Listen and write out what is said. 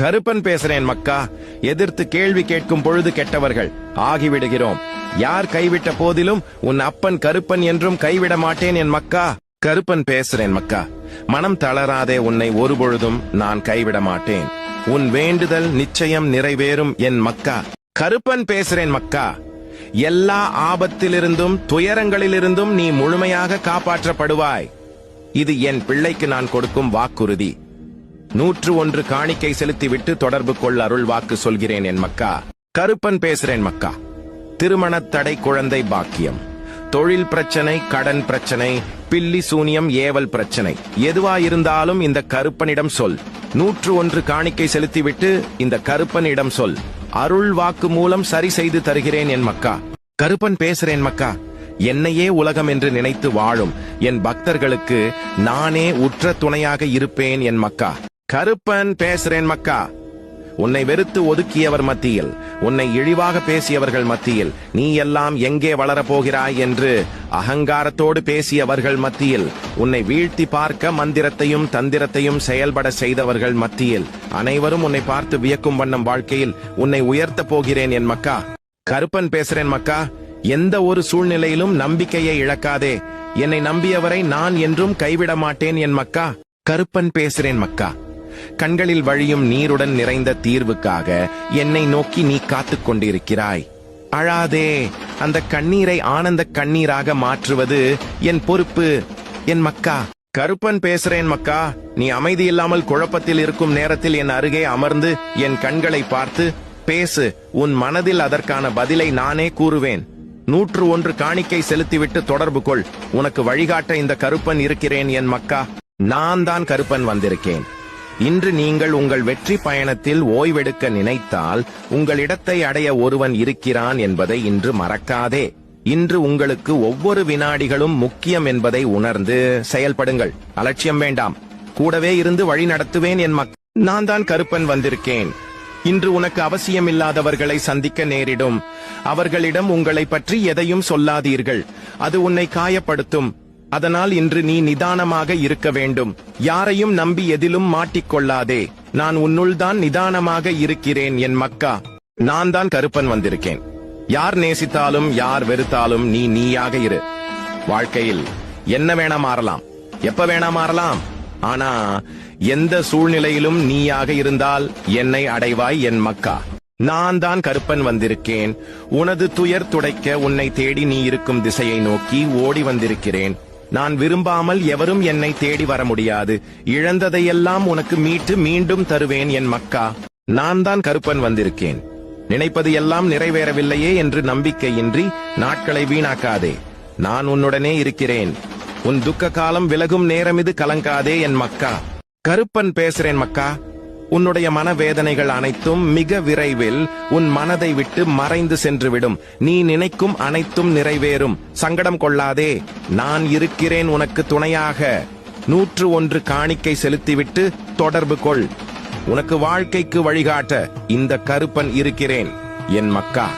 கருப்பன் பேசுறேன் மக்கா. எதிர்த்து கேள்வி கேட்கும் பொழுது கெட்டவர்கள் ஆகிவிடுகிறோம். யார் கைவிட்ட போதிலும் உன் அப்பன் கருப்பன் என்றும் கைவிட மாட்டேன் என் மக்கா. கருப்பன் பேசுறேன் மக்கா. மனம் தளராதே, உன்னை ஒருபொழுதும் நான் கைவிட மாட்டேன். உன் வேண்டுதல் நிச்சயம் நிறைவேறும் என் மக்கா. கருப்பன் பேசுறேன் மக்கா. எல்லா ஆபத்திலிருந்தும் துயரங்களிலிருந்தும் நீ முழுமையாக காப்பாற்றப்படுவாய். இது என் பிள்ளைக்கு நான் கொடுக்கும் வாக்குறுதி. 101 காணிக்கை செலுத்திவிட்டு தொடர்பு கொள், அருள் வாக்கு சொல்கிறேன் என் மக்கா. கருப்பன் பேசுறேன் மக்கா. திருமணத் தடை, குழந்தை பாக்கியம், தொழில் பிரச்சனை, கடன் பிரச்சனை, பில்லி சூனியம், ஏவல் பிரச்சனை எதுவாயிருந்தாலும் இந்த கருப்பனிடம் சொல். 101 காணிக்கை செலுத்திவிட்டு இந்த கருப்பனிடம் சொல். அருள் வாக்கு மூலம் சரி செய்து தருகிறேன் என் மக்கா. கருப்பன் பேசுறேன் மக்கா. என்னையே உலகம் என்று நினைத்து வாழும் என் பக்தர்களுக்கு நானே உற்ற துணையாக இருப்பேன் என் மக்கா. கருப்பன் பேசுறேன் மக்கா. உன்னை வெறுத்து ஒதுக்கியவர் மத்தியில், உன்னை இழிவாக பேசியவர்கள் மத்தியில், நீ எல்லாம் எங்கே வளரப்போகிறாய் என்று அகங்காரத்தோடு பேசியவர்கள் மத்தியில், உன்னை வீழ்த்தி பார்க்க மந்திரத்தையும் தந்திரத்தையும் செயல்பட செய்தவர்கள் மத்தியில், அனைவரும் உன்னை பார்த்து வியக்கும் வண்ணம் வாழ்க்கையில் உன்னை உயர்த்தப் போகிறேன் என் மக்கா. கருப்பன் பேசுறேன் மக்கா. எந்த ஒரு சூழ்நிலையிலும் நம்பிக்கையை இழக்காதே. என்னை நம்பியவரை நான் என்றும் கைவிட மாட்டேன் என் மக்கா. கருப்பன் பேசுறேன் மக்கா. கண்களில் வழியும் நீருடன் நிறைந்த தீர்வுக்காக என்னை நோக்கி நீ காத்துக் கொண்டிருக்கிறாய். அழாதே. அந்த கண்ணீரை ஆனந்த கண்ணீராக மாற்றுவது என் பொறுப்பு என் மக்கா. கருப்பன் பேசுறேன் மக்கா. நீ அமைதி இல்லாமல் குழப்பத்தில் இருக்கும் நேரத்தில் என் அருகே அமர்ந்து என் கண்களை பார்த்து பேசு. உன் மனதில் அதற்கான பதிலை நானே கூறுவேன். 101 காணிக்கை செலுத்திவிட்டு தொடர்பு கொள். உனக்கு வழிகாட்ட இந்த கருப்பன் இருக்கிறேன் என் மக்கா. நான் தான் கருப்பன் வந்திருக்கேன். இன்று நீங்கள் உங்கள் வெற்றி பயணத்தில் ஓய்வெடுக்க நினைத்தால் உங்கள் இடத்தை அடைய ஒருவன் இருக்கிறான் என்பதை இன்று மறக்காதே. இன்று உங்களுக்கு ஒவ்வொரு வினாடிகளும் முக்கியம் என்பதை உணர்ந்து செயல்படுங்கள். அலட்சியம் வேண்டாம். கூடவே இருந்து வழி நடத்துவேன் என் மக்கா. நான் தான் கருப்பன் வந்திருக்கேன். இன்று உனக்கு அவசியமில்லாதவர்களை சந்திக்க நேரிடும். அவர்களிடம் உங்களை பற்றி எதையும் சொல்லாதீர்கள். அது உன்னை காயப்படுத்தும். அதனால் இன்று நீ நிதானமாக இருக்க வேண்டும். யாரையும் நம்பி எதிலும் மாட்டிக்கொள்ளாதே. நான் உன்னுள் தான் நிதானமாக இருக்கிறேன் என் மக்கா. நான் தான் கருப்பன் வந்திருக்கேன். யார் நேசித்தாலும் யார் வெறுத்தாலும் நீ நீயாக இரு. வாழ்க்கையில் என்ன வேணா மாறலாம், எப்ப வேணா மாறலாம். ஆனா எந்த சூழ்நிலையிலும் நீயாக இருந்தால் என்னை அடைவாய் என் மக்கா. நான் தான் கருப்பன் வந்திருக்கேன். உனது துயர் துடைக்க உன்னை தேடி நீ இருக்கும் திசையை நோக்கி ஓடி வந்திருக்கிறேன். நான் விரும்பாமல் எவரும் என்னை தேடி வர முடியாது. இழந்ததையெல்லாம் உனக்கு மீட்டு மீண்டும் தருவேன் என் மக்கா. நான் தான் கருப்பன் வந்திருக்கேன். நினைப்பது எல்லாம் நிறைவேறவில்லையே என்று நம்பிக்கையின்றி நாட்களை வீணாக்காதே. நான் உன்னுடனே இருக்கிறேன். உன் துக்க காலம் விலகும் நேரம் இது, கலங்காதே என் மக்கா. கருப்பன் பேசுறேன் மக்கா. உன்னுடைய மனவேதனைகள் அனைத்தும் மிக விரைவில் உன் மனதை விட்டு மறைந்து சென்றுவிடும். நீ நினைக்கும் அனைத்தும் நிறைவேறும். சங்கடம் கொள்ளாதே. நான் இருக்கிறேன் உனக்கு துணையாக. 101 காணிக்கை செலுத்திவிட்டு தொடர்பு கொள். உனக்கு வாழ்க்கைக்கு வழிகாட்ட இந்த கருப்பன் இருக்கிறேன் என் மக்கா.